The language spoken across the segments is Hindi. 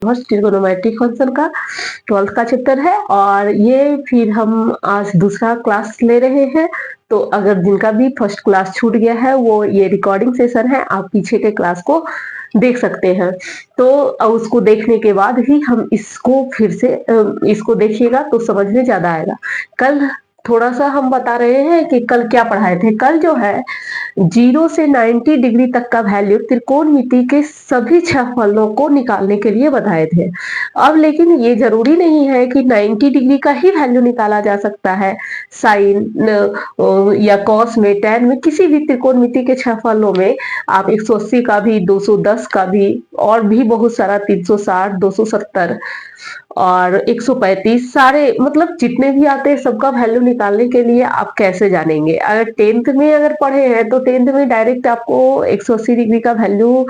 ट्रिगोनोमेट्रिक फंक्शन का 12th का चैप्टर है। और ये फिर हम आज दूसरा क्लास ले रहे हैं। तो अगर जिनका भी फर्स्ट क्लास छूट गया है वो ये रिकॉर्डिंग सेशन है, आप पीछे के क्लास को देख सकते हैं। तो उसको देखने के बाद ही हम इसको फिर से इसको देखिएगा तो समझ में ज्यादा आएगा। कल थोड़ा सा हम बता रहे हैं कि कल क्या पढ़ाए थे। कल जो है 0 से 90 डिग्री तक का वैल्यू त्रिकोणमिति के सभी 6 फलनों को निकालने के लिए बताए थे। अब लेकिन ये जरूरी नहीं है कि 90 डिग्री का ही वैल्यू निकाला जा सकता है। साइन या कॉस में, टैन में, किसी भी त्रिकोणमिति के 6 फलनों में आप 180 का भी, 210 का भी, और भी बहुत सारा 360, 270 और 135 सारे, मतलब जितने भी आते हैं सबका वैल्यू निकालने के लिए आप कैसे जानेंगे। अगर 10th में अगर पढ़े हैं तो 10th में डायरेक्ट आपको 180 डिग्री का वैल्यू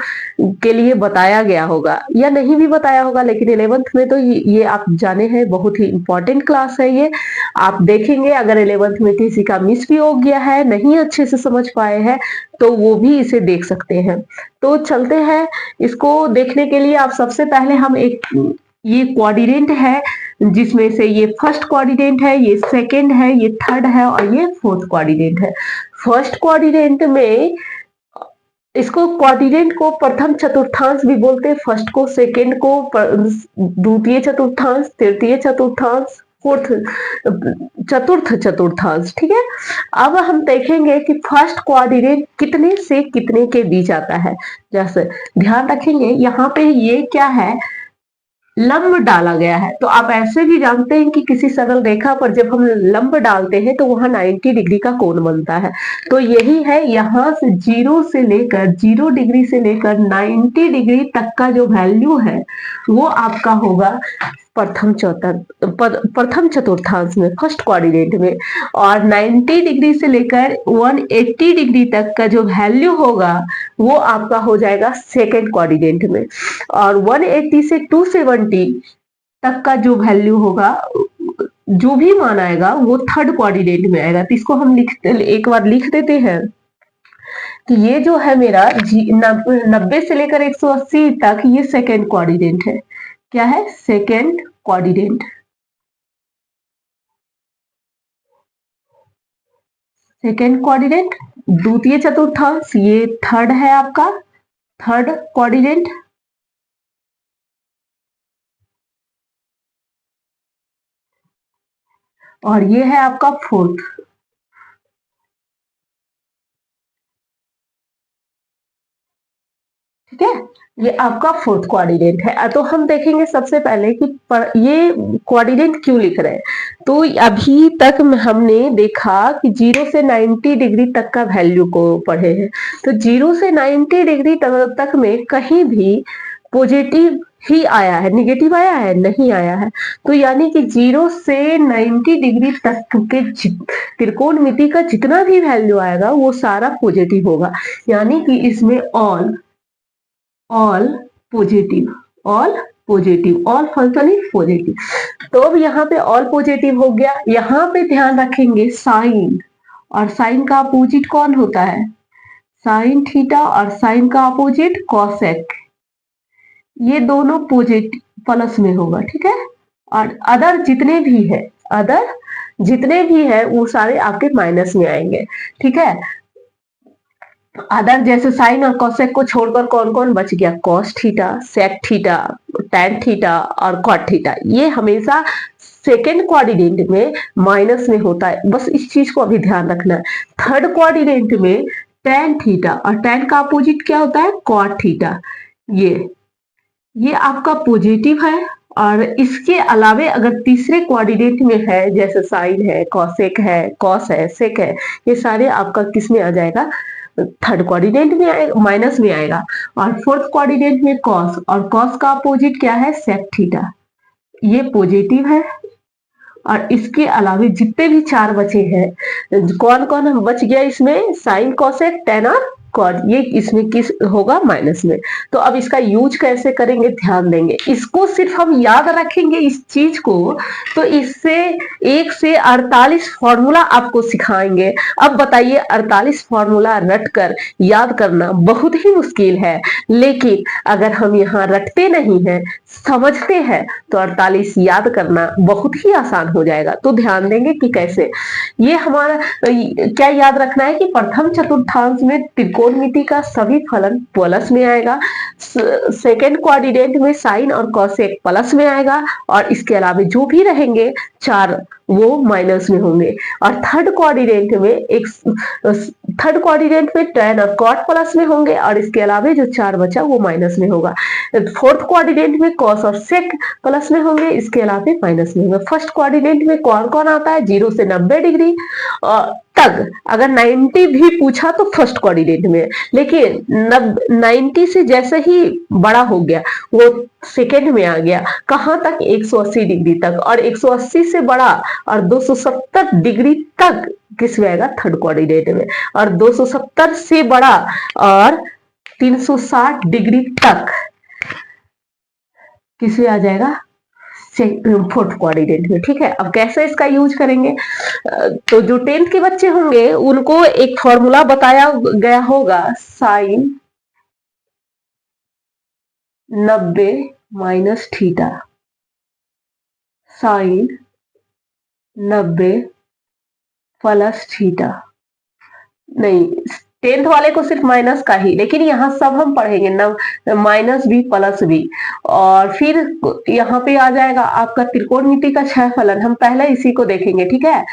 के लिए बताया गया होगा या नहीं भी बताया होगा, लेकिन 11th में तो ये आप जाने हैं। बहुत ही इंपॉर्टेंट क्लास है ये, आप देखेंगे। अगर 11th में किसी का मिस भी हो गया है, नहीं अच्छे से समझ पाए हैं, तो वो भी इसे देख सकते हैं। तो चलते हैं इसको देखने के लिए। आप सबसे पहले हम एक ये क्वाड्रेंट है, जिसमें से ये फर्स्ट क्वाड्रेंट है, ये सेकंड है, ये थर्ड है और ये फोर्थ क्वाड्रेंट है। फर्स्ट क्वाड्रेंट में इसको क्वाड्रेंट को प्रथम चतुर्थांश भी बोलते हैं, फर्स्ट को, सेकंड को द्वितीय चतुर्थांश, तृतीय चतुर्थांश, फोर्थ चतुर्थ चतुर्थांश। ठीक है। अब हम देखेंगे कि फर्स्ट क्वाड्रेंट कितने से कितने के बीच आता है। जैसे ध्यान रखेंगे यहाँ पे ये क्या है, लंब डाला गया है। तो आप ऐसे भी जानते हैं कि किसी सरल रेखा पर जब हम लंब डालते हैं तो वहां 90 डिग्री का कोण बनता है। तो यही है, यहां से 0 डिग्री से लेकर 90 डिग्री तक का जो वैल्यू है वो आपका होगा प्रथम चतुर्थांश में, फर्स्ट क्वाड्रेंट में। और 90 डिग्री से लेकर 180 डिग्री तक का जो वैल्यू होगा वो आपका हो जाएगा सेकेंड क्वाड्रेंट में। और 180 से 270 तक का जो वैल्यू होगा, जो भी मान आएगा, वो थर्ड क्वाड्रेंट में आएगा। तो इसको हम एक बार लिख देते हैं कि ये जो है मेरा 90 से लेकर 180 तक ये सेकेंड क्वाड्रेंट है। क्या है? Second quadrant. Second quadrant. द्वितीय चतुर्थांश ये थर्ड है आपका, थर्ड क्वाड्रेंट। और ये है आपका फोर्थ। ठीक है, ये आपका फोर्थ क्वाड्रेंट है। तो हम देखेंगे सबसे पहले कि ये क्वाड्रेंट क्यों लिख रहे हैं। तो अभी तक हमने देखा कि 0 से 90 डिग्री तक का वैल्यू को पढ़े हैं। तो 0 से 90 डिग्री तक में कहीं भी पॉजिटिव ही आया है, निगेटिव आया है? नहीं आया है। तो यानी कि 0 से 90 डिग्री तक के त्रिकोणमिति का जितना भी वैल्यू आएगा वो सारा पॉजिटिव होगा। यानी कि इसमें all positive, all positive, all function is positive. तो अब यहाँ पे ऑल पॉजिटिव हो गया। यहाँ पे ध्यान रखेंगे साइन, और साइन का अपोजिट कौन होता है? Sine theta. और साइन का अपोजिट कॉसेक। ये दोनों पॉजिटिव प्लस में होगा। ठीक है। और अदर जितने भी है, अदर जितने भी है वो सारे आपके माइनस में आएंगे। ठीक है। अदर जैसे साइन और कोसेक को छोड़कर कौन कौन बच गया? Cos theta, sec theta, tan theta और कॉट थीटा। ये हमेशा सेकेंड क्वाड्रेंट में माइनस में होता है, बस इस चीज को अभी ध्यान रखना है। थर्ड क्वाड्रेंट में टैन थीटा, और टैन का अपोजिट क्या होता है? Cot theta. ये आपका पॉजिटिव है। और इसके अलावे अगर तीसरे क्वाड्रेंट में है, जैसे साइन है, कॉसेक है, कॉस है, सेक है, ये सारे आपका किस में आ जाएगा? थर्ड क्वाड्रेंट में आएगा, माइनस में आएगा। और फोर्थ क्वाड्रेंट में कॉस, और कॉस का अपोजिट क्या है? Sec theta. ये पॉजिटिव है। और इसके अलावे जितने भी 4 बचे हैं, कौन कौन बच गया इसमें? साइन, कॉसेक, टैन और कॉट, ये इसमें किस होगा, माइनस में। तो अब इसका यूज कैसे करेंगे, ध्यान देंगे। इसको सिर्फ हम याद रखेंगे इस चीज को, तो इससे 1 से 48 फॉर्मूला आपको सिखाएंगे। अब बताइए 48 फॉर्मूला रट कर याद करना बहुत ही मुश्किल है, लेकिन अगर हम यहाँ रटते नहीं हैं, समझते हैं, तो 48 याद करना बहुत ही आसान हो जाएगा। तो ध्यान देंगे कि कैसे। ये हमारा क्या याद रखना है कि प्रथम चतुर्थांश में त्रिकोणमिति का सभी फलन प्लस में आएगा, सेकेंड क्वाड्रेंट में साइन और कॉसेक प्लस में आएगा, और इसके अलावा जो भी रहेंगे 4 वो माइनस में होंगे, और थर्ड क्वाड्रेंट में tan और cot प्लस में होंगे, और इसके अलावा जो 4 बचा वो माइनस में होगा। फोर्थ क्वाड्रेंट में cos और sec प्लस में होंगे, इसके अलावा माइनस में होंगे। फर्स्ट क्वाड्रेंट में कौन कौन आता है, 0 से 90 डिग्री तक। अगर 90 भी पूछा तो फर्स्ट क्वाड्रेंट में, लेकिन 90 से जैसे ही बड़ा हो गया वो सेकेंड में आ गया, कहां तक, 180 डिग्री तक, और 180 से बड़ा और 270 डिग्री तक किस में आएगा, थर्ड क्वाड्रेंट में, और 270 से बड़ा और 360 डिग्री तक किस में आ जाएगा, फोर्थ क्वाड्रेंट में। ठीक है, अब कैसे इसका यूज करेंगे, तो जो 10th के बच्चे होंगे उनको एक फॉर्मूला बताया गया होगा, sine 90 minus theta, sine 90 plus theta. नहीं, 10th वाले को सिर्फ माइनस का ही, लेकिन यहाँ सब हम पढ़ेंगे ना, माइनस भी प्लस भी। और फिर यहाँ पे आ जाएगा आपका त्रिकोणमिति का 6 फलन, हम पहले इसी को देखेंगे। ठीक है,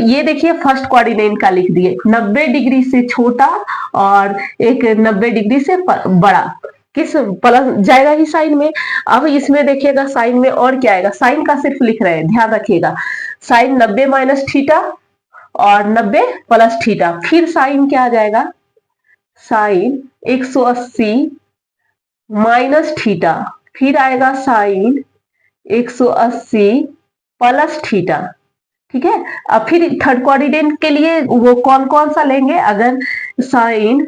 ये देखिए फर्स्ट क्वाड्रेंट का लिख दिए, 90 डिग्री से छोटा और एक 90 डिग्री से बड़ा, किस प्लस जाएगा ही साइन में। अब इसमें देखिएगा साइन में और क्या आएगा, साइन का सिर्फ लिख रहे हैं, ध्यान रखिएगा। साइन 90 माइनस थीटा और 90 प्लस थीटा, फिर साइन क्या आ जाएगा, साइन 180 माइनस थीटा, फिर आएगा साइन 180 प्लस थीटा। ठीक है, अब फिर थर्ड क्वाड्रेंट के लिए वो कौन कौन सा लेंगे, अगर साइन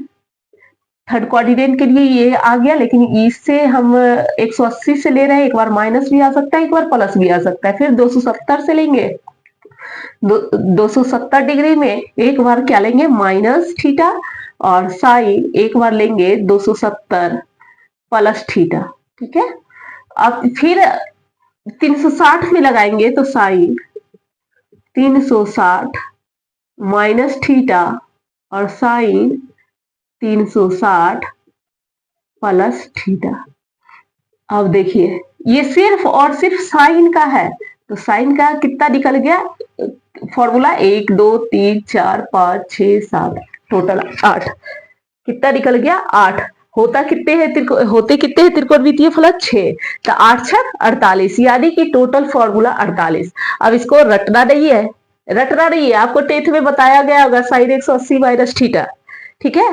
थर्ड क्वाड्रेंट के लिए ये आ गया, लेकिन इससे हम 180 से ले रहे हैं, एक बार माइनस भी आ सकता है, एक बार प्लस भी आ सकता है। फिर 270 से लेंगे, 270 डिग्री में एक बार क्या लेंगे, माइनस थीटा, और साइन एक बार लेंगे 270 प्लस थीटा। ठीक है, अब फिर 360 में लगाएंगे तो साइन 360 माइनस थीटा और साइन 360 प्लस थीटा। अब देखिए ये सिर्फ और सिर्फ साइन का है, तो साइन का कितना निकल गया फॉर्मूला, 1 2 3 4 5 6 7, टोटल 8। कितना निकल गया, 8। होता कितने हैं, होते कितने हैं त्रिकोणमितीय फलन, 6। तो 8 6 48, यानी कि टोटल फॉर्मूला 48। अब इसको रटना नहीं है, रटना नहीं है, आपको 10th में बताया गया होगा साइन 180 माइनस थीटा। ठीक है,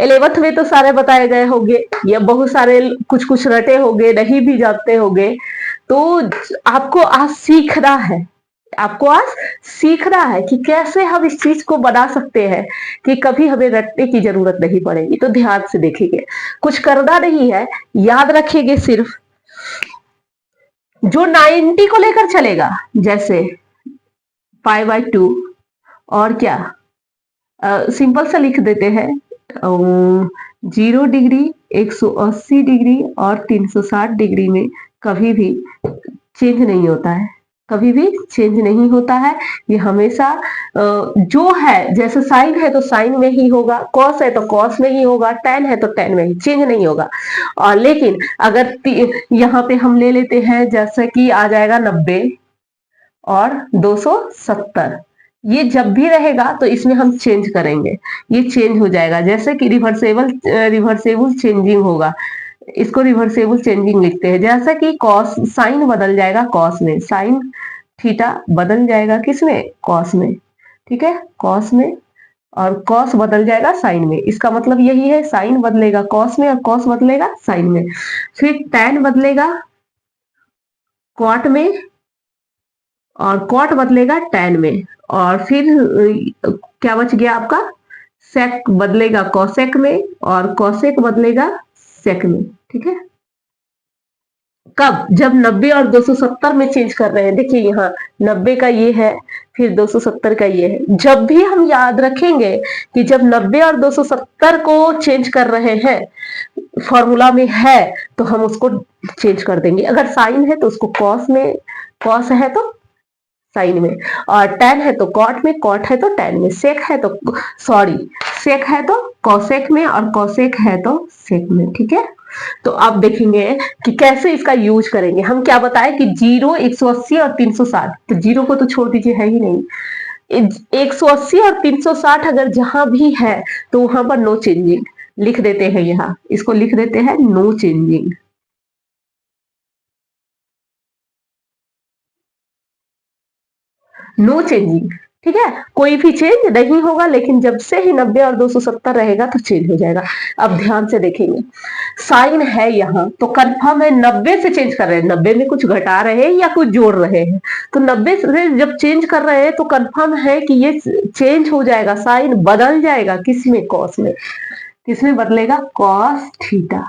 11th में तो सारे बताए गए होंगे, या बहुत सारे कुछ कुछ रटे होंगे, नहीं भी जानते होंगे। तो आपको आज सीखना है, आपको आज सीखना है कि कैसे हम इस चीज को बना सकते हैं कि कभी हमें रटने की जरूरत नहीं पड़ेगी। तो ध्यान से देखेंगे, कुछ करना नहीं है, याद रखेंगे सिर्फ जो 90 को लेकर चलेगा, जैसे पाई बाई 2, और क्या सिंपल सा लिख देते हैं, 0 डिग्री, 180 डिग्री और 360 डिग्री में कभी भी चेंज नहीं होता है, कभी भी चेंज नहीं होता है। ये हमेशा जो है, जैसे साइन है तो साइन में ही होगा, कॉस है तो कॉस में ही होगा, टैन है तो टैन में ही, चेंज नहीं होगा। और लेकिन अगर यहाँ पे हम ले लेते हैं, जैसे कि आ जाएगा 90 और 270, ये जब भी रहेगा तो इसमें हम चेंज करेंगे, ये चेंज हो जाएगा, जैसे कि रिवर्सेबल चेंजिंग होगा, इसको रिवर्सेबल चेंजिंग लिखते हैं। जैसा कि कॉस, साइन बदल जाएगा कॉस में, साइन थीटा बदल जाएगा किसमें, कॉस में। ठीक है, कॉस में, और कॉस बदल जाएगा साइन में। इसका मतलब यही है, साइन बदलेगा कॉस में और कॉस बदलेगा साइन में। फिर टैन बदलेगा कॉट में और कॉट बदलेगा टैन में, और फिर क्या बच गया आपका, सेक बदलेगा कॉसेक में और कॉसेक बदलेगा सेक में, ठीक है। कब? जब 90 और 270 में चेंज कर रहे हैं। देखिए यहाँ 90 का ये है, फिर 270 का ये है। जब भी हम याद रखेंगे कि जब 90 और 270 को चेंज कर रहे हैं फॉर्मूला में है, तो हम उसको चेंज कर देंगे। अगर साइन है तो उसको कॉस में, कॉस है तो साइन में, और टेन है तो कॉट में, कॉट है तो टेन में, सेक है तो सॉरी सेक है तो कॉसेक में, और कॉसेक है तो सेक में, ठीक है। तो आप देखेंगे कि कैसे इसका यूज करेंगे। हम क्या बताएं कि 0, 180 और 360, तो 0 को तो छोड़ दीजिए, है ही नहीं। 180 और 360 अगर जहां भी है तो वहां पर नो चेंजिंग लिख देते हैं। यहाँ इसको लिख देते हैं नो चेंजिंग। नो चेंजिंग, ठीक है। कोई भी चेंज नहीं होगा, लेकिन जब से ही 90 और 270 रहेगा तो चेंज हो जाएगा। अब ध्यान से देखेंगे, साइन है यहाँ तो कंफर्म है 90 से चेंज कर रहे हैं। 90 में कुछ घटा रहे हैं या कुछ जोड़ रहे हैं, तो 90 से जब चेंज कर रहे हैं तो कंफर्म है कि ये चेंज हो जाएगा, साइन बदल जाएगा। किसमें? कॉस में। किसमें बदलेगा? Cos theta.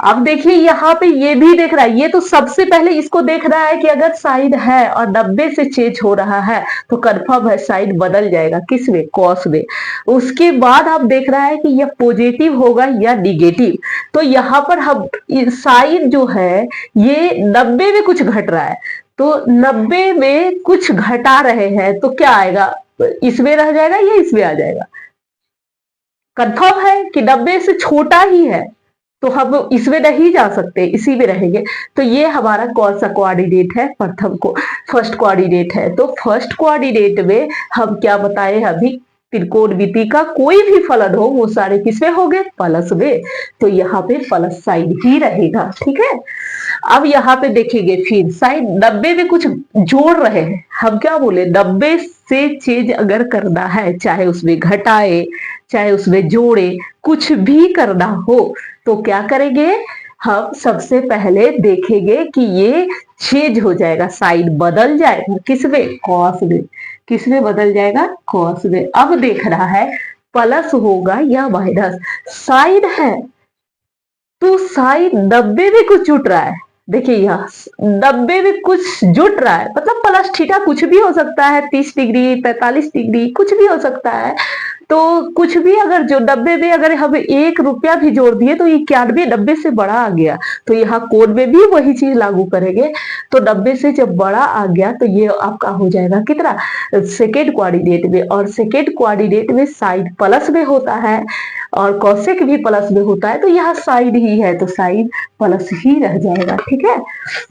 अब देखिए यहाँ पे ये भी देख रहा है, ये तो सबसे पहले इसको देख रहा है कि अगर साइन है और 90 से चेंज हो रहा है तो कंफर्म है साइन बदल जाएगा। किसमें? कॉस में। उसके बाद आप देख रहा है कि यह पॉजिटिव होगा या निगेटिव। तो यहाँ पर हम साइन जो है ये 90 में कुछ घट रहा है, तो 90 में कुछ घटा रहे हैं, तो क्या आएगा? इसमें रह जाएगा या इसमें आ जाएगा? कंफर्म है कि 90 से छोटा ही है, तो हम इसमें नहीं जा सकते, इसी में रहेंगे। तो ये हमारा कौन सा कोऑर्डिनेट है? प्रथम को फर्स्ट कोऑर्डिनेट है। तो फर्स्ट कोऑर्डिनेट में हम क्या बताए अभी? त्रिकोणमिति का कोई भी फलन हो वो सारे किसमें होंगे? प्लस में। तो यहाँ पे प्लस साइन ही रहेगा, ठीक है। अब यहाँ पे देखेंगे फिर साइन 90 में कुछ जोड़ रहे हैं। हम क्या बोले? 90 से चेंज अगर करना है, चाहे उसमें घटाए चाहे उसमें जोड़े, कुछ भी करना हो तो क्या करेंगे? हम सबसे पहले देखेंगे कि ये चेंज हो जाएगा, साइन बदल जाएगा। किसमें? कॉस में। किसमें बदल जाएगा? कॉस में। अब देख रहा है प्लस होगा या माइनस। साइन है तो साइन 90 में कुछ जुट रहा है। देखिए यहाँ 90 में कुछ जुट रहा है, मतलब प्लस थीटा कुछ भी हो सकता है, 30 डिग्री 45 डिग्री कुछ भी हो सकता है। तो कुछ भी अगर जो 90 में अगर हम 1 रुपया भी जोड़ दिए तो 91 90 से बड़ा आ गया, तो यहाँ कोड में भी वही चीज लागू करेंगे। तो 90 से जब बड़ा आ गया तो ये आपका हो जाएगा कितना? सेकेंड कोऑर्डिनेट में। और सेकेंड कोऑर्डिनेट में साइन प्लस में होता है और कॉसेक भी प्लस में होता है, तो यहाँ साइन ही है तो साइन प्लस ही रह जाएगा, ठीक है,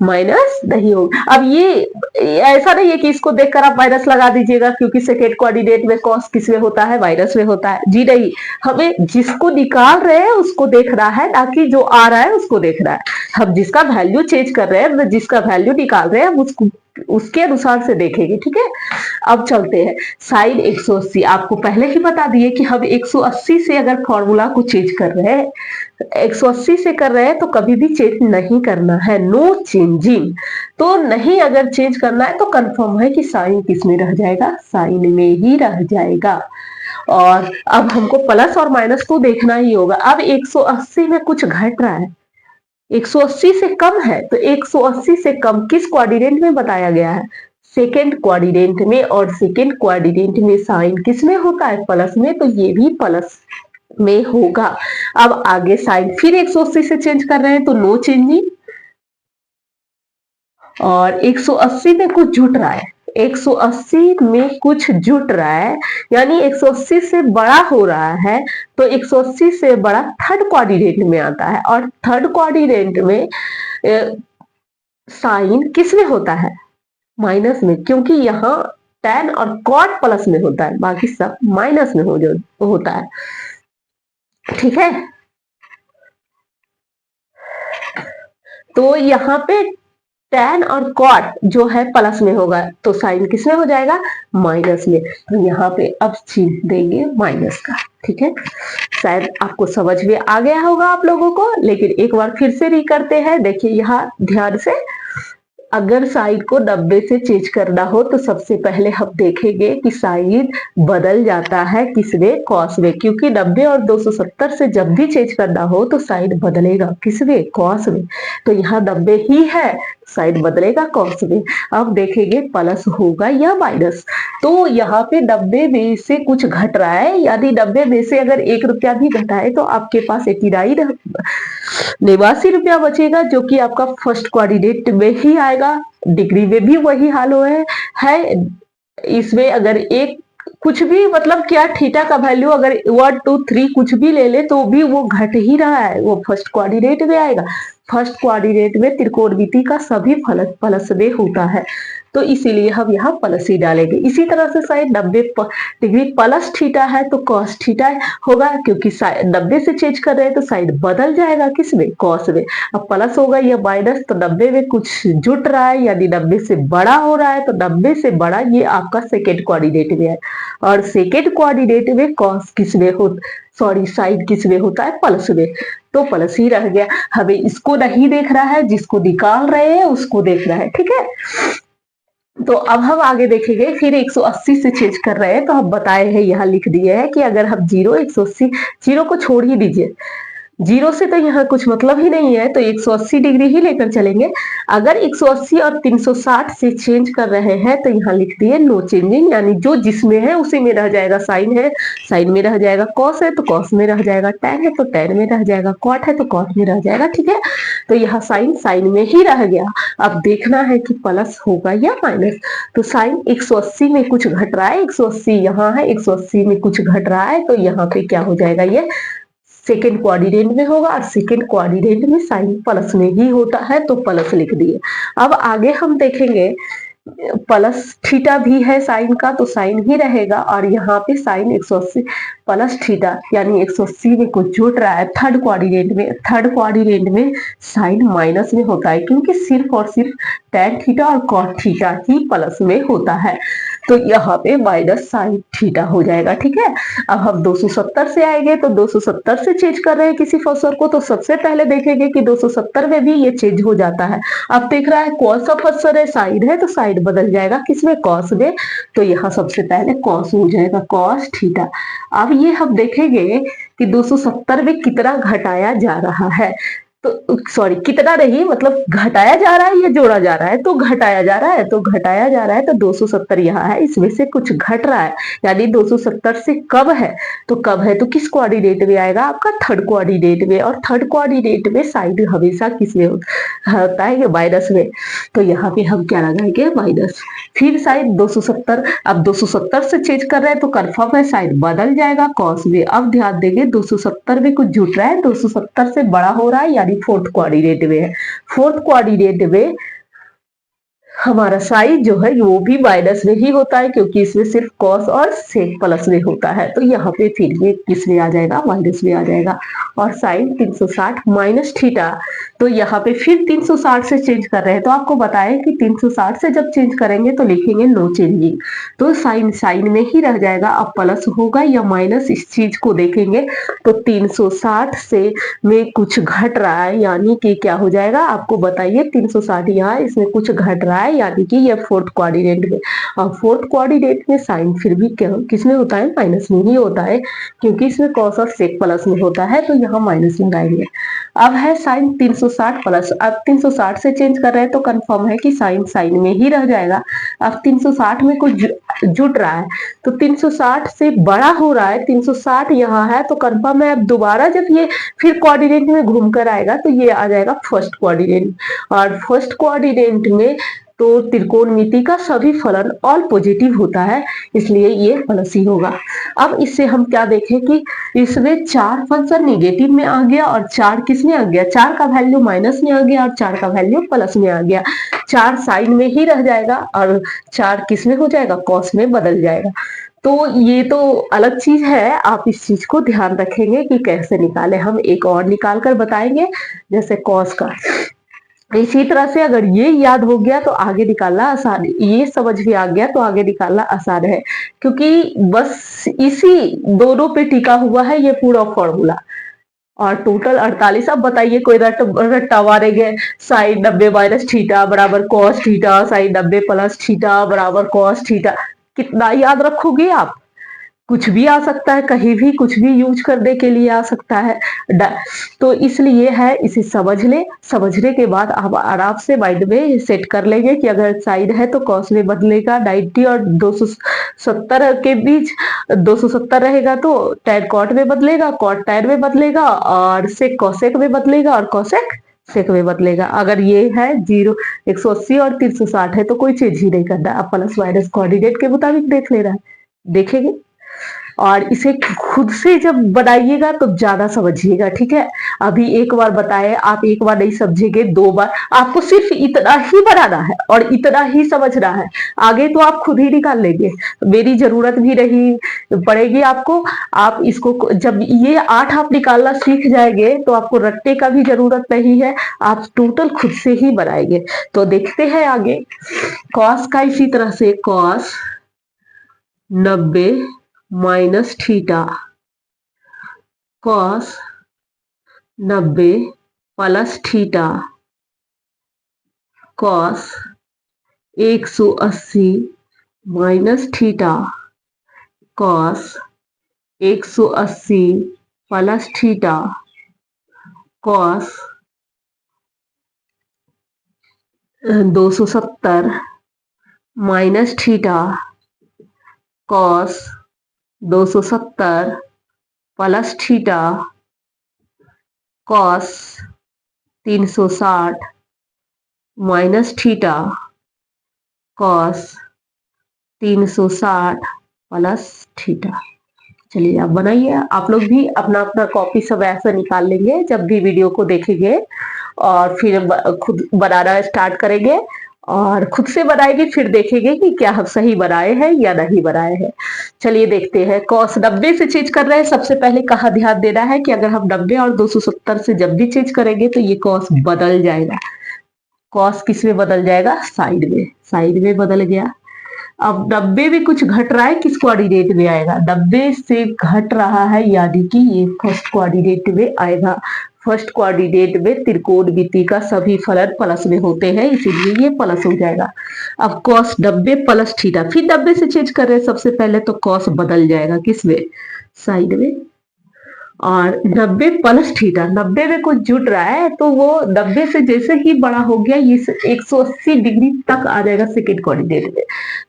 माइनस नहीं होगा। अब ये ऐसा नहीं है कि इसको देखकर आप माइनस लगा दीजिएगा, क्योंकि सेकेंड कोऑर्डिनेट में कॉस किस में होता है? माइनस में होता है। जी नहीं, हमें जिसको निकाल रहे हैं उसको देख रहा है, ना कि जो आ रहा है उसको देख रहा है। हम जिसका वैल्यू चेंज कर रहे हैं, जिसका वैल्यू निकाल रहे हैं, हम उसको उसके अनुसार से देखेंगे, ठीक है। अब चलते हैं साइन 180। आपको पहले ही बता दिए कि हम 180 से अगर फॉर्मूला को चेंज कर रहे हैं, 180 से कर रहे हैं तो कभी भी चेंज नहीं करना है, नो चेंजिंग। तो नहीं अगर चेंज करना है तो कंफर्म है कि साइन किस में रह जाएगा? साइन में ही रह जाएगा। और अब हमको प्लस और माइनस को देखना ही होगा। अब 180 में कुछ घट रहा है, 180 से कम है, तो 180 से कम किस कोऑर्डिनेट में बताया गया है? सेकेंड कोऑर्डिनेट में। और सेकेंड कोऑर्डिनेट में साइन किस में होता है? प्लस में, तो ये भी प्लस में होगा। अब आगे साइन फिर 180 से चेंज कर रहे हैं तो नो चेंजिंग। और 180 में कुछ जुट रहा है, 180 में कुछ जुट रहा है, यानी 180 से बड़ा हो रहा है, तो 180 से बड़ा थर्ड कोऑर्डिनेट में आता है। और थर्ड कोऑर्डिनेट में साइन किस में होता है? माइनस में, क्योंकि यहाँ tan और cot प्लस में होता है, बाकी सब माइनस में होता है, ठीक है। तो यहाँ पे tan और cot जो है प्लस में होगा, तो साइन किस में हो जाएगा? माइनस में। तो यहाँ पे अब चिन्ह देंगे माइनस का, ठीक है। शायद आपको समझ में आ गया होगा आप लोगों को, लेकिन एक बार फिर से री करते हैं। देखिए यहाँ ध्यान से अगर साइड को 90 से चेंज करना हो तो सबसे पहले हम देखेंगे कि साइड बदल जाता है किसमें, कॉस में, क्योंकि 90 और 270 से जब भी चेंज करना हो तो साइड बदलेगा किसमें, कॉस में। तो यहाँ 90 ही है, साइड बदलेगा कॉस में। अब देखेंगे प्लस होगा या माइनस। तो यहाँ पे 90 में से कुछ घट रहा है, यानी 90 में से अगर 1 रुपया भी घटा है तो आपके पास 89 बचेगा, जो कि आपका फर्स्ट कोऑर्डिनेट में ही आएगा। डिग्री में भी वही हाल हुआ है। इसमें अगर एक कुछ भी मतलब क्या थीटा का वैल्यू अगर 1 2 3 कुछ भी ले ले तो भी वो घट ही रहा है, वो फर्स्ट कोऑर्डिनेट में आएगा। फर्स्ट कोऑर्डिनेट में त्रिकोणमिति का सभी फलक प्लस में होता है, तो इसीलिए हम यहाँ प्लस ही डालेंगे। इसी तरह से साइड 90 डिग्री प्लस थीटा है तो कॉस थीटा होगा, क्योंकि 90 से चेंज कर रहे हैं तो साइड बदल जाएगा किसमें, कॉस में। अब प्लस होगा या माइनस, तो 90 में कुछ जुट रहा है यानी 90 से बड़ा हो रहा है, तो 90 से बड़ा ये आपका सेकेंड कोऑर्डिनेट में है। और सेकेंड कोऑर्डिनेट में कॉस किसमें हो, सॉरी साइड किसमें होता है, प्लस में, तो प्लस ही रह गया। हमें इसको नहीं देख रहा है, जिसको निकाल रहे हैं उसको देख रहा है, ठीक है। तो अब हम आगे देखेंगे, फिर 180 से चेंज कर रहे हैं तो हम बताए हैं, यहाँ लिख दिए हैं कि अगर हम 180 जीरो को छोड़ ही दीजिए, जीरो से तो यहाँ कुछ मतलब ही नहीं है, तो 180 डिग्री ही लेकर चलेंगे। अगर 180 और 360 से चेंज कर रहे हैं तो यहाँ लिख दिए नो चेंजिंग, यानी जो जिसमें है उसी में रह जाएगा। साइन है, साइन में रह जाएगा। कॉस है तो कॉस में रह जाएगा। टैन है तो टैन में रह जाएगा। कॉट है तो कॉट में रह जाएगा, ठीक है। तो यहाँ साइन साइन में ही रह गया। अब देखना है कि प्लस होगा या माइनस। तो साइन 180 में कुछ घट रहा है, 180 यहाँ है, 180 में कुछ घट रहा है, तो यहाँ पे क्या हो जाएगा, ये सेकेंड कोऑर्डिनेट में होगा, और सेकेंड कोऑर्डिनेट में साइन प्लस में ही होता है, तो प्लस लिख दिए। अब आगे हम देखेंगे प्लस थीटा भी है साइन का, तो साइन ही रहेगा, और यहाँ पे साइन 180 प्लस थीटा यानी 180 में कुछ जुट रहा है थर्ड कोऑर्डिनेट में। थर्ड कोऑर्डिनेट में साइन माइनस में होता है, क्योंकि सिर्फ और सिर्फ टैन थीटा और कॉट थीटा ही प्लस में होता है, तो यहाँ पे माइनस साइन थीटा हो जाएगा, ठीक है। अब हम 270 से आएंगे, तो 270 से चेंज कर रहे हैं किसी फंक्शन को, तो सबसे पहले देखेंगे कि 270 में भी ये चेंज हो जाता है। अब देख रहा है कौन सा फंक्शन है, साइन है, तो साइन बदल जाएगा किसमें, कॉस में, तो यहाँ सबसे पहले कॉस हो जाएगा, कॉस थीटा। अब ये हम देखेंगे कि 270 में कितना घटाया जा रहा है, तो सॉरी कितना नहीं, मतलब घटाया जा रहा है या जोड़ा जा रहा है, तो घटाया जा रहा है, तो घटाया जा रहा है, तो 270 यहाँ है, इसमें से कुछ घट रहा है, यानी 270 से कम है, तो कम है तो किस कोऑर्डिनेट में आएगा, आपका थर्ड कोऑर्डिनेट में। और थर्ड कोऑर्डिनेट में साइड हमेशा किस में होता है, माइनस में, तो यहाँ पे हम क्या लगाएंगे, माइनस। फिर साइड 270, अब 270 से चेंज कर रहे हैं तो कंफर्म है साइड बदल जाएगा कॉस में। अब ध्यान देंगे 270 में कुछ जुट रहा है, 270 से बड़ा हो रहा है, यानी फोर्थ कोऑर्डिनेट में है। फोर्थ कोऑर्डिनेट में हमारा साइड जो है वो भी माइनस में ही होता है, क्योंकि इसमें सिर्फ कॉस और सेक प्लस में होता है, तो यहाँ पे फिर ये किस में आ जाएगा, माइनस में आ जाएगा। और साइन 360 माइनस थीटा, तो यहाँ पे फिर 360 से चेंज कर रहे हैं, तो आपको बताएं कि 360 से जब चेंज करेंगे तो लिखेंगे नो चेंजिंग, तो साइन साइन में ही रह जाएगा। अब प्लस होगा या माइनस, इस चीज को देखेंगे, तो 360 से में कुछ घट रहा है, यानी कि क्या हो जाएगा, आपको बताइए 360 यहाँ इसमें कुछ घट रहा है, यानी कि ये फोर्थ कोऑर्डिनेट में। और फोर्थ कोऑर्डिनेट में साइन फिर भी क्या किसमें होता है, माइनस में ही होता है, क्योंकि इसमें कॉस और सेक प्लस में होता है, तो यहाँ माइनस लगाएंगे। अब है साइन 360 प्लस, अब 360 से चेंज कर रहे हैं तो कंफर्म है कि साइन साइन में ही रह जाएगा। अब 360 में कुछ जुट रहा है, तो 360 से बड़ा हो रहा है, 360 यहाँ है, तो कंफर्म है अब दोबारा जब ये फिर कोऑर्डिनेट में घूमकर आएगा तो ये आ जाएगा फर्स्ट कोऑर्डिनेट, और फर्स्ट कोऑर्डिनेट में तो त्रिकोणमिति का सभी फलन ऑल पॉजिटिव होता है, इसलिए ये प्लस ही होगा। अब इससे हम क्या देखें कि इसमें 4 फंक्शन निगेटिव में आ गया और 4 किस में आ गया, 4 का वैल्यू माइनस में आ गया और 4 का वैल्यू प्लस में आ गया। 4 साइन में ही रह जाएगा और 4 किस में हो जाएगा, कॉस में बदल जाएगा। तो ये तो अलग चीज है, आप इस चीज को ध्यान रखेंगे कि कैसे निकाले। हम एक और निकाल कर बताएंगे, जैसे कॉस का। इसी तरह से अगर ये याद हो गया तो आगे निकालना आसान है, ये समझ में आ गया तो आगे निकालना आसान है, क्योंकि बस इसी दोनों पे टिका हुआ है ये पूरा फॉर्मूला। और टोटल 48। अब बताइए कोई रट्टा मारेंगे, साइन 90 माइनस थीटा बराबर cos theta, sine 90 plus theta बराबर कॉस थीटा। कितना याद रखोगे आप? कुछ भी आ सकता है, कहीं भी कुछ भी यूज करने के लिए आ सकता है। तो इसलिए है, इसे समझ ले। समझने के बाद आप आराम से माइंड में सेट कर लेंगे कि अगर साइन है तो कॉस में बदलेगा, 90 और 270 के बीच 270 रहेगा तो टैन कॉट में बदलेगा, कॉट टैन में बदलेगा, और सेक कॉसेक में बदलेगा, और कॉसेक सेक में बदलेगा। अगर ये है 180 और 360 है तो कोई चेंज ही नहीं करना, आप प्लस माइनस कोऑर्डिनेट के मुताबिक देख ले रहा है, देखेंगे। और इसे खुद से जब बनाइएगा तो ज्यादा समझिएगा, ठीक है। अभी एक बार बताए, आप एक बार नहीं समझेंगे, 2 बार। आपको सिर्फ इतना ही बनाना है और इतना ही समझना है, आगे तो आप खुद ही निकाल लेंगे, मेरी जरूरत भी नहीं पड़ेगी आपको। आप इसको जब ये 8 आप निकालना सीख जाएंगे तो आपको रट्टे का भी जरूरत नहीं है, आप टोटल खुद से ही बनाएंगे। तो देखते हैं आगे। कॉस का इसी तरह से cos 90 minus theta, cos 90 plus theta, cos 180 minus theta, cos 180 plus theta, cos 270 minus theta, cos 270 plus theta, cos 360 minus theta, cos 360 plus theta. चलिए आप बनाइए, आप लोग भी अपना अपना कॉपी सब ऐसा निकाल लेंगे जब भी वीडियो को देखेंगे, और फिर खुद बनाना स्टार्ट करेंगे, और खुद से बनाएंगे, फिर देखेंगे कि क्या हम सही बनाए हैं या नहीं बनाए हैं। चलिए देखते हैं। कॉस 90 से चेंज कर रहे हैं, सबसे पहले कहाँ ध्यान देना है कि अगर हम 90 और 270 से जब भी चेंज करेंगे तो ये कॉस बदल जाएगा। कॉस किस में बदल जाएगा? साइड में, साइड में बदल गया। अब 90 में कुछ घट रहा है, किस कोऑर्डिनेट में आएगा? 90 से घट रहा है, यानी कि ये फर्स्ट कोऑर्डिनेट में आएगा। फर्स्ट कोऑर्डिनेट में त्रिकोणमिति का सभी फलन प्लस में होते हैं, इसीलिए ये प्लस हो जाएगा। अब cos 90 प्लस थीटा, फिर 90 से चेंज कर रहे हैं सबसे पहले, तो cos बदल जाएगा किस में? साइड में। और 90 प्लस थीटा, 90 में कुछ जुट रहा है तो वो 90 से जैसे ही बड़ा हो गया ये 180 डिग्री तक आ जाएगा सेकेंड कोऑर्डिनेट में।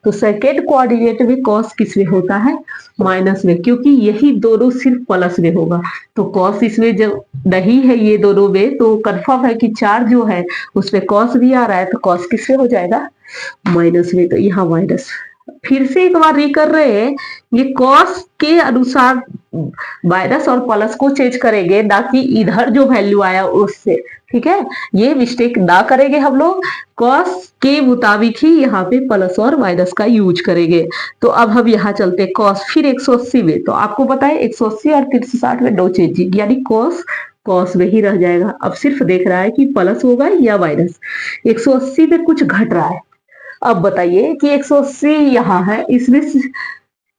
तो सेकेंड कोऑर्डिनेट में कॉस किस में होता है? माइनस में, क्योंकि यही दोनों सिर्फ प्लस में होगा। तो कॉस इसमें जब नहीं है ये दोनों में, तो कंफर्म है कि 4 जो है उसमें कॉस भी आ रहा है, तो कॉस किस में हो जाएगा? माइनस में। तो यहाँ माइनस, फिर से एक बार कर रहे हैं, ये कॉस के अनुसार माइनस और प्लस को चेंज करेंगे, ना कि इधर जो वैल्यू आया उससे, ठीक है। ये मिस्टेक ना करेंगे हम लोग, कॉस के मुताबिक ही यहाँ पे प्लस और माइनस का यूज करेंगे। तो अब हम यहाँ चलते हैं कॉस, फिर 180 में, तो आपको पता है 180 और 360 में नो चेंजिंग, यानी कॉस कॉस में ही रह जाएगा। अब सिर्फ देख रहा है कि प्लस होगा या माइनस। 180 में कुछ घट रहा है। अब बताइए कि 180 यहाँ है, इसमें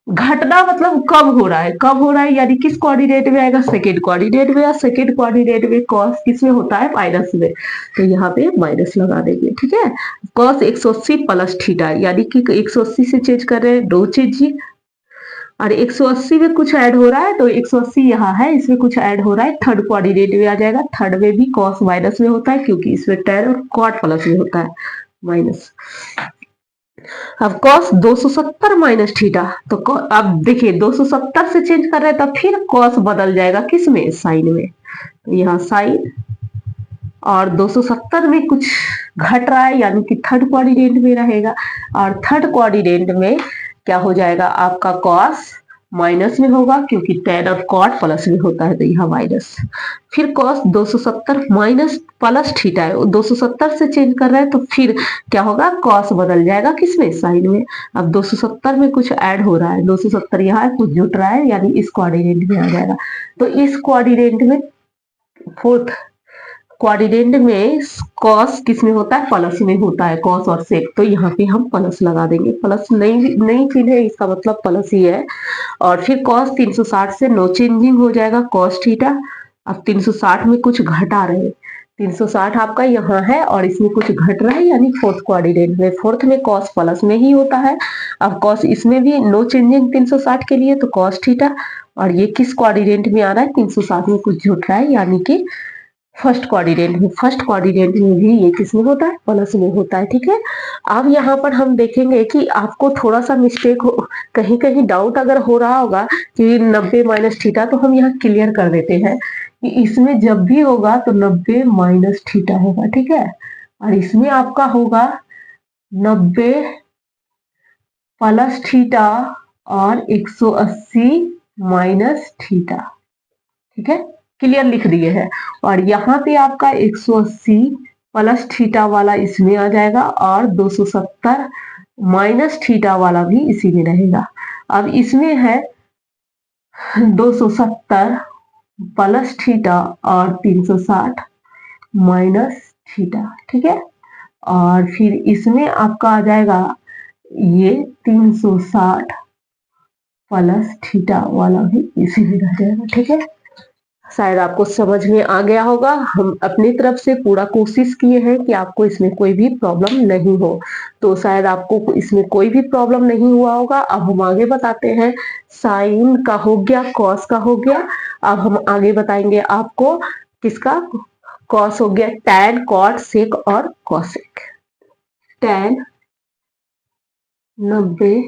घटना मतलब कब हो रहा है? कब हो रहा है यानी किस कोऑर्डिनेट में आएगा? सेकेंड कोऑर्डिनेट में। या सेकेंड कोऑर्डिनेट में कॉस किस में होता है? माइनस में। तो यहाँ पे माइनस लगा देंगे, ठीक है। कॉस 180 प्लस थीटा, यानी कि 180 से चेंज कर रहे हैं, दो चेंजिंग। और 180 में कुछ ऐड हो रहा है, तो 180 यहाँ है, इसमें कुछ ऐड हो रहा है, थर्ड कोऑर्डिनेट में आ जाएगा। थर्ड में भी कॉस माइनस में होता है, क्योंकि इसमें टैन और कॉट प्लस में होता है, माइनस। अब cos 270 माइनस थीटा, तो अब देखिए 270 से चेंज कर रहे हैं, तब फिर cos बदल जाएगा किस में? साइन में। तो यहाँ साइन, और 270 में कुछ घट रहा है, यानी कि थर्ड कोऑर्डिनेट में रहेगा। और थर्ड कोऑर्डिनेट में क्या हो जाएगा? आपका cos माइनस में होगा, क्योंकि tan और cot प्लस में होता है, तो यहाँ माइनस। फिर cos 270 माइनस प्लस थीटा है, 270 से चेंज कर रहे हैं, तो फिर क्या होगा? cos बदल जाएगा किसमें? साइन में। अब 270 में कुछ ऐड हो रहा है, 270 यहाँ कुछ जुट रहा है, यानी इस कोऑर्डिनेट में आ जाएगा। तो इस कोऑर्डिनेट में, फोर्थ कोऑर्डिनेट में कॉस किस में होता है? प्लस में होता है, कॉस और सेक। तो यहाँ पे हम प्लस लगा देंगे, प्लस नई चीज है, इसका मतलब प्लस ही है। और फिर कॉस 360 से नो चेंजिंग हो जाएगा, कॉस थीटा। अब 360 में कुछ घटा रहे हैं, 360 आपका यहाँ है और इसमें कुछ घट रहा है, यानी फोर्थ क्वाड्रेंट में, फोर्थ में कॉस प्लस में ही होता है। अब कॉस इसमें भी नो चेंजिंग 360 के लिए, तो कॉस थीटा, और ये किस क्वाड्रेंट में आ रहा है, 360 में कुछ जुट रहा है, यानी कि फर्स्ट क्वाड्रेंट में। फर्स्ट क्वाड्रेंट में भी ये किस में होता है, प्लस में होता है, ठीक है। अब यहाँ पर हम देखेंगे कि आपको थोड़ा सा मिस्टेक हो, कहीं कहीं डाउट अगर हो रहा होगा कि 90 माइनस थीटा, तो हम यहाँ क्लियर कर देते हैं कि इसमें जब भी होगा तो 90 माइनस थीटा होगा, ठीक है। और इसमें आपका होगा 90 प्लस थीटा और 180 माइनस थीटा, ठीक है, क्लियर लिख दिए हैं। और यहाँ पे आपका 180 प्लस थीटा वाला इसमें आ जाएगा और 270 माइनस थीटा वाला भी इसी में रहेगा। अब इसमें है 270 प्लस थीटा और 360 माइनस थीटा, ठीक है। और फिर इसमें आपका आ जाएगा ये 360 प्लस थीटा वाला भी इसी में रह जाएगा, ठीक है। शायद आपको समझ में आ गया होगा। हम अपनी तरफ से पूरा कोशिश किए हैं कि आपको इसमें कोई भी प्रॉब्लम नहीं हो, तो शायद आपको इसमें कोई भी प्रॉब्लम नहीं हुआ होगा। अब हम आगे बताते हैं, साइन का हो गया, कॉस का हो गया। अब हम आगे बताएंगे आपको किसका, कॉस हो गया, टैन, कॉट, सेक और cosec. Tan 90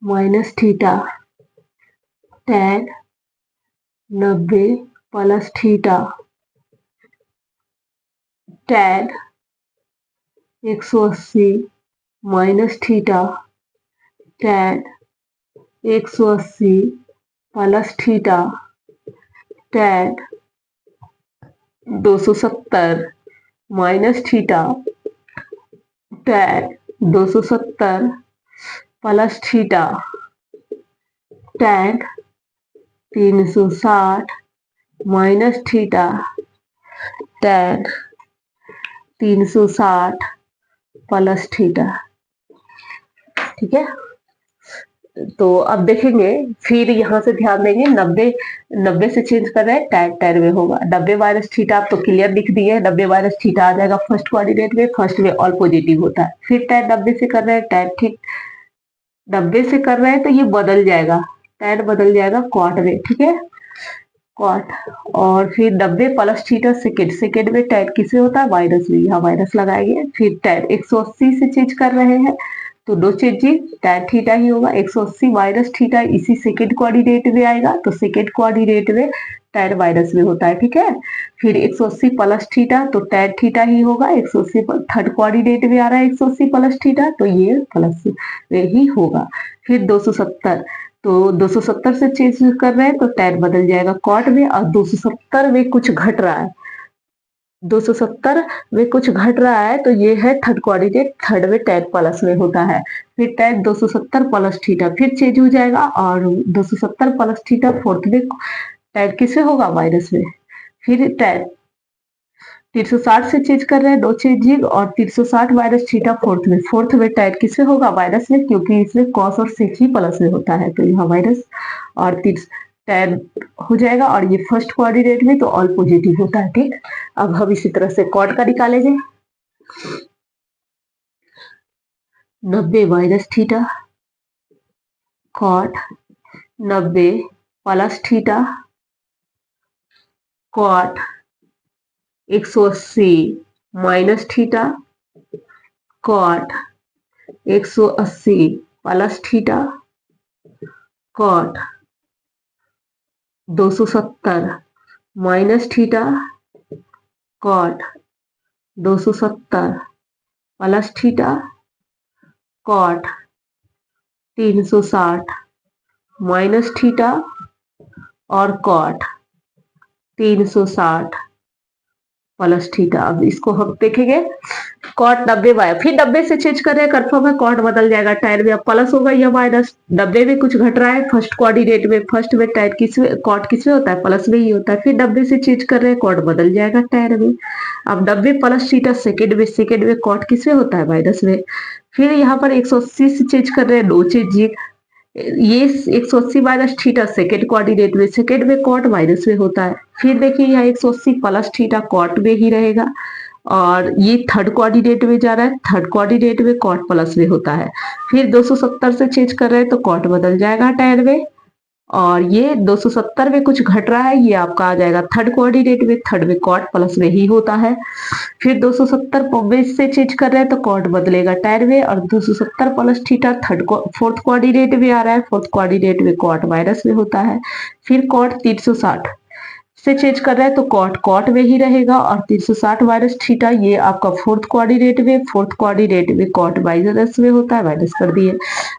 minus theta, tan 90 plus theta, tan 180 minus theta, tan 180 plus theta, tan 270 minus theta, tan 270 plus theta, tan 360 minus theta, tan 360 plus theta, ठीक है। तो अब देखेंगे, फिर यहाँ से ध्यान देंगे, 90 से चेंज कर रहे हैं, टैन टैन में होगा। 90 माइनस थीटा आप तो क्लियर लिख दिए, 90 माइनस थीटा आ जाएगा फर्स्ट क्वाड्रेंट में, फर्स्ट में ऑल पॉजिटिव होता है। फिर टैन 90 से कर रहे हैं, टैन ठीक 90 से कर रहे हैं तो ये बदल जाएगा, टैन बदल जाएगा कॉट में, ठीक है, कॉट। और फिर 90 प्लस थीटा सेकेंड, सेकेंड में टैन किसे होता है, माइनस में, यहाँ माइनस लगाएंगे। फिर टैन 180 से चेंज कर रहे हैं, तो दो चेंजिंग, टैन थीटा ही होगा। 180 माइनस थीटा इसी सेकेंड क्वाड्रेंट में आएगा, तो सेकेंड क्वाड्रेंट में टैन माइनस में होता है, ठीक है। फिर 180 प्लस थीटा, तो टैन थीटा ही होगा। 180 थर्ड क्वाड्रेंट में आ रहा है 180 प्लस थीटा, तो ये प्लस में ही होगा। फिर 270, तो 270 से चेंज कर रहे हैं तो टैन बदल जाएगा कॉट में, और 270 में कुछ घट रहा है, 270 में कुछ घट रहा है, तो ये है थर्ड क्वाड्रेंट, थर्ड में टैन प्लस में होता है। फिर टैन 270 प्लस थीटा फिर चेंज हो जाएगा, और 270 प्लस थीटा फोर्थ में टैन किससे होगा, माइनस में। फिर टैन 360 से चेंज कर रहे हैं, दो चेंजिंग, और 360 माइनस थीटा फोर्थ में, फोर्थ में टैन किससे होगा, माइनस में, क्योंकि इसमें कॉस और सेक ही प्लस में होता है, तो यहाँ माइनस और टैन हो जाएगा। और ये फर्स्ट क्वाड्रेंट में तो ऑल पॉजिटिव होता है, ठीक। अब हम इसी तरह से कॉट का निकालेंगे, 90 minus theta, cot 90 plus theta, cot 180 minus theta, cot 180 plus theta, cot 270 minus theta, cot 270 plus theta, cot 360 minus theta, और कॉट 360 प्लस थीटा। अब इसको हम देखेंगे, कॉट 90 बाय, फिर 90 से चेंज कर रहे हैं, कंफर्म है, कॉट बदल जाएगा, टैन में अब प्लस होगा या माइनस। 90 में कुछ घट रहा है फर्स्ट क्वाड्रेंट में, फर्स्ट में टैन किसमें, कॉट किसमें होता है, प्लस में ही होता है। फिर 90 से चेंज कर रहे हैं, कॉट बदल जाएगा टैन में। अब 90 प्लस थीटा सेकेंड में, सेकेंड में कॉट किसमें होता है, माइनस में। फिर यहाँ पर 180 से चेंज कर रहे हैं, दो चेंजिंग, ये 180 माइनस थीटा सेकेंड कोऑर्डिनेट में, सेकेंड में कॉट माइनस में होता है। फिर देखिए यहाँ 180 प्लस थीटा कॉट में ही रहेगा, और ये थर्ड कोऑर्डिनेट में जा रहा है, थर्ड कोऑर्डिनेट में कॉट प्लस में होता है। फिर 270 से चेंज कर रहे हैं तो कॉट बदल जाएगा tan में, और ये 270 में कुछ घट रहा है, ये आपका आ जाएगा थर्ड कोऑर्डिनेट में, थर्ड में कॉट प्लस में ही होता है। फिर 270 से चेंज कर रहे हैं तो कॉट बदलेगा tan में, और 270 प्लस थीटा फोर्थ कोऑर्डिनेट में आ रहा है, फोर्थ कोऑर्डिनेट में कॉट माइनस में होता है। फिर कॉट 360 से चेंज कर रहे हैं तो कॉट कॉट में ही रहेगा, और 360 माइनस थीटा ये आपका फोर्थ कोऑर्डिनेट में, फोर्थ कोऑर्डिनेट में कॉट माइनस में होता है, माइनस कर दिए।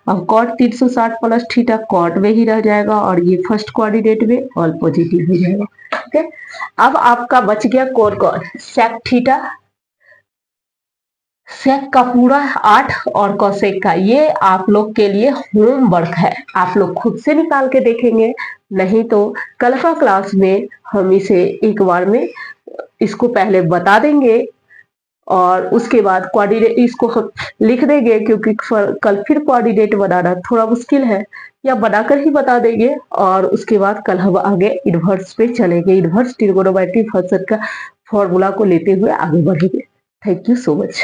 अब कॉट 360 प्लस थीटा कॉट में ही रह जाएगा, और ये फर्स्ट कोऑर्डिनेट में ऑल पॉजिटिव हो जाएगा। ठीक है, अब आपका बच गया कोण कॉन सेक थीटा, सेक का पूरा 8 और कोसेक का, ये आप लोग के लिए होमवर्क है, आप लोग खुद से निकाल के देखेंगे, नहीं तो कल का क्लास में हम इसे एक बार में इसको पहले बता देंगे, और उसके बाद कोऑर्डिनेट इसको हम लिख देंगे, क्योंकि कल फिर कोऑर्डिनेट बनाना थोड़ा मुश्किल है, या बनाकर ही बता देंगे। और उसके बाद कल हम आगे इन्वर्स पे चलेंगे, इन्वर्स ट्रिगोनोमेट्री फंक्शन का फॉर्मूला को लेते हुए आगे बढ़ेंगे। Thank you so much.